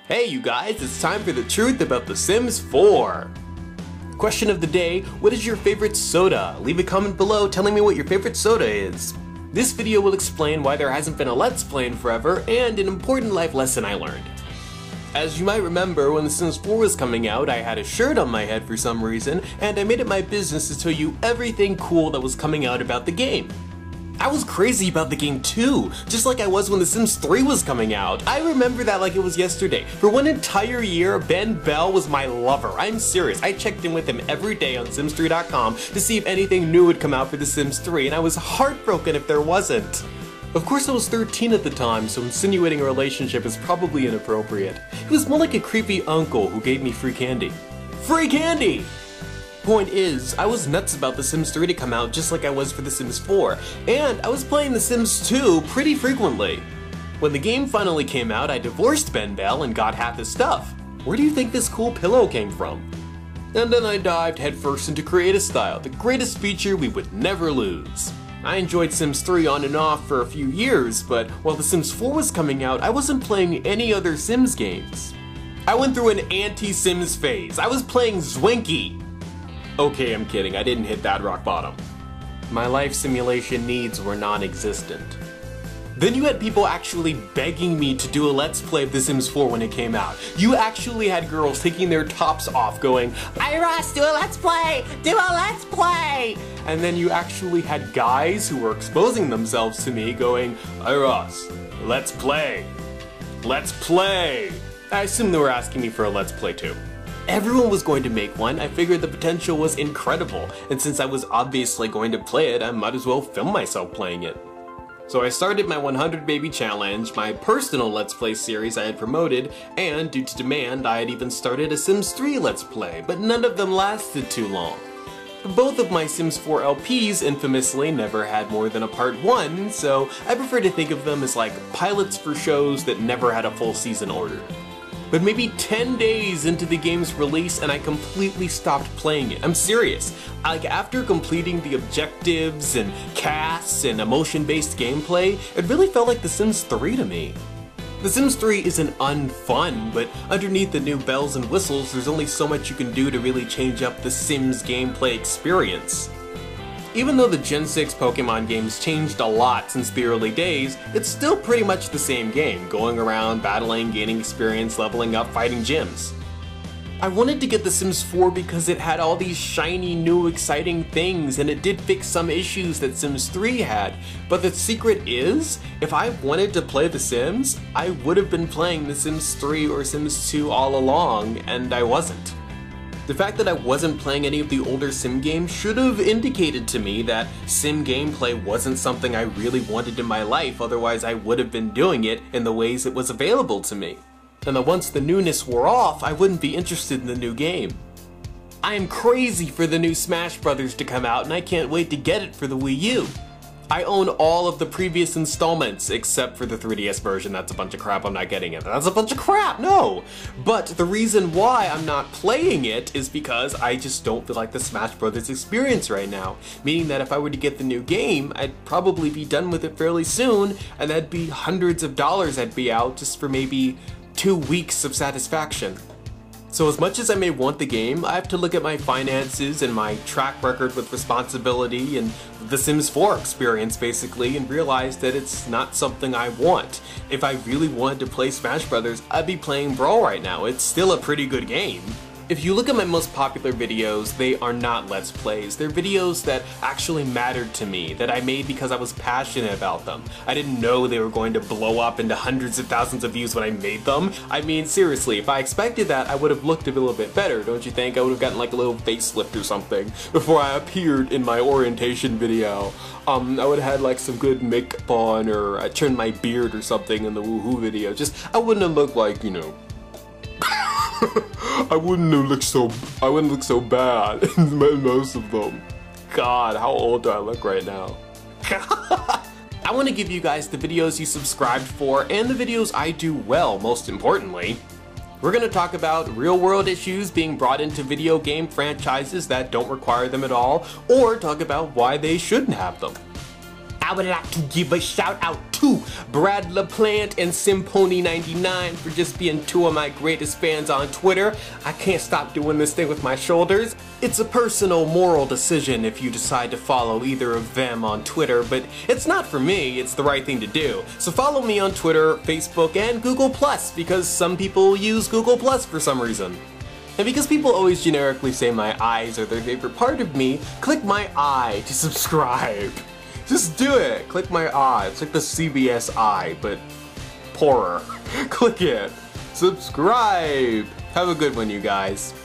Hey you guys, it's time for the truth about The Sims 4. Question of the day, what is your favorite soda? Leave a comment below telling me what your favorite soda is. This video will explain why there hasn't been a Let's Play in forever and an important life lesson I learned. As you might remember, when The Sims 4 was coming out, I had a shirt on my head for some reason, and I made it my business to tell you everything cool that was coming out about the game. I was crazy about the game too, just like I was when The Sims 3 was coming out. I remember that like it was yesterday. For one entire year, Ben Bell was my lover. I'm serious. I checked in with him every day on Sims3.com to see if anything new would come out for The Sims 3, and I was heartbroken if there wasn't. Of course I was 13 at the time, so insinuating a relationship is probably inappropriate. He was more like a creepy uncle who gave me free candy. Free candy! Point is, I was nuts about The Sims 3 to come out just like I was for The Sims 4, and I was playing The Sims 2 pretty frequently. When the game finally came out, I divorced Ben Bell and got half his stuff. Where do you think this cool pillow came from? And then I dived headfirst into Creative Style, the greatest feature we would never lose. I enjoyed Sims 3 on and off for a few years, but while The Sims 4 was coming out, I wasn't playing any other Sims games. I went through an anti-Sims phase. I was playing Zwinky. Okay, I'm kidding, I didn't hit that rock bottom. My life simulation needs were non-existent. Then you had people actually begging me to do a Let's Play of The Sims 4 when it came out. You actually had girls taking their tops off going, iRawss, do a Let's Play! Do a Let's Play! And then you actually had guys who were exposing themselves to me going, iRawss, let's play! Let's play! I assume they were asking me for a Let's Play too. Everyone was going to make one. I figured the potential was incredible, and since I was obviously going to play it, I might as well film myself playing it. So I started my 100 Baby Challenge, my personal Let's Play series I had promoted, and due to demand I had even started a Sims 3 Let's Play, but none of them lasted too long. Both of my Sims 4 LPs infamously never had more than a part 1, so I prefer to think of them as like pilots for shows that never had a full season ordered. But maybe 10 days into the game's release and I completely stopped playing it. I'm serious. Like after completing the objectives and casts and emotion-based gameplay, it really felt like The Sims 3 to me. The Sims 3 isn't unfun, but underneath the new bells and whistles, there's only so much you can do to really change up the Sims gameplay experience. Even though the Gen 6 Pokemon games changed a lot since the early days, it's still pretty much the same game, going around, battling, gaining experience, leveling up, fighting gyms. I wanted to get The Sims 4 because it had all these shiny, new, exciting things, and it did fix some issues that Sims 3 had, but the secret is, if I wanted to play The Sims, I would have been playing The Sims 3 or Sims 2 all along, and I wasn't. The fact that I wasn't playing any of the older Sim games should have indicated to me that Sim gameplay wasn't something I really wanted in my life, otherwise I would have been doing it in the ways it was available to me. And that once the newness wore off, I wouldn't be interested in the new game. I am crazy for the new Smash Brothers to come out and I can't wait to get it for the Wii U. I own all of the previous installments, except for the 3DS version. That's a bunch of crap, I'm not getting it. That's a bunch of crap, no! But the reason why I'm not playing it is because I just don't feel like the Smash Brothers experience right now. Meaning that if I were to get the new game, I'd probably be done with it fairly soon, and that'd be hundreds of dollars I'd be out just for maybe 2 weeks of satisfaction. So as much as I may want the game, I have to look at my finances and my track record with responsibility and the Sims 4 experience basically and realize that it's not something I want. If I really wanted to play Smash Brothers, I'd be playing Brawl right now. It's still a pretty good game. If you look at my most popular videos, they are not Let's Plays. They're videos that actually mattered to me, that I made because I was passionate about them. I didn't know they were going to blow up into hundreds of thousands of views when I made them. I mean, seriously, if I expected that, I would have looked a little bit better, don't you think? I would have gotten like a little facelift or something before I appeared in my orientation video. I would have had like some good makeup on, or I trimmed my beard or something in the woohoo video. Just, I wouldn't have looked like, you know, I wouldn't look so bad in most of them. God, how old do I look right now? I want to give you guys the videos you subscribed for and the videos I do well, most importantly. We're going to talk about real-world issues being brought into video game franchises that don't require them at all, or talk about why they shouldn't have them. I would like to give a shout out to Brad LaPlante and Simpony99 for just being two of my greatest fans on Twitter. I can't stop doing this thing with my shoulders. It's a personal moral decision if you decide to follow either of them on Twitter, but it's not for me, it's the right thing to do. So follow me on Twitter, Facebook, and Google+, because some people use Google+ for some reason. And because people always generically say my eyes are their favorite part of me, click my eye to subscribe. Just do it! Click my eye. It's like the CBS eye, but poorer. Click it. Subscribe! Have a good one, you guys.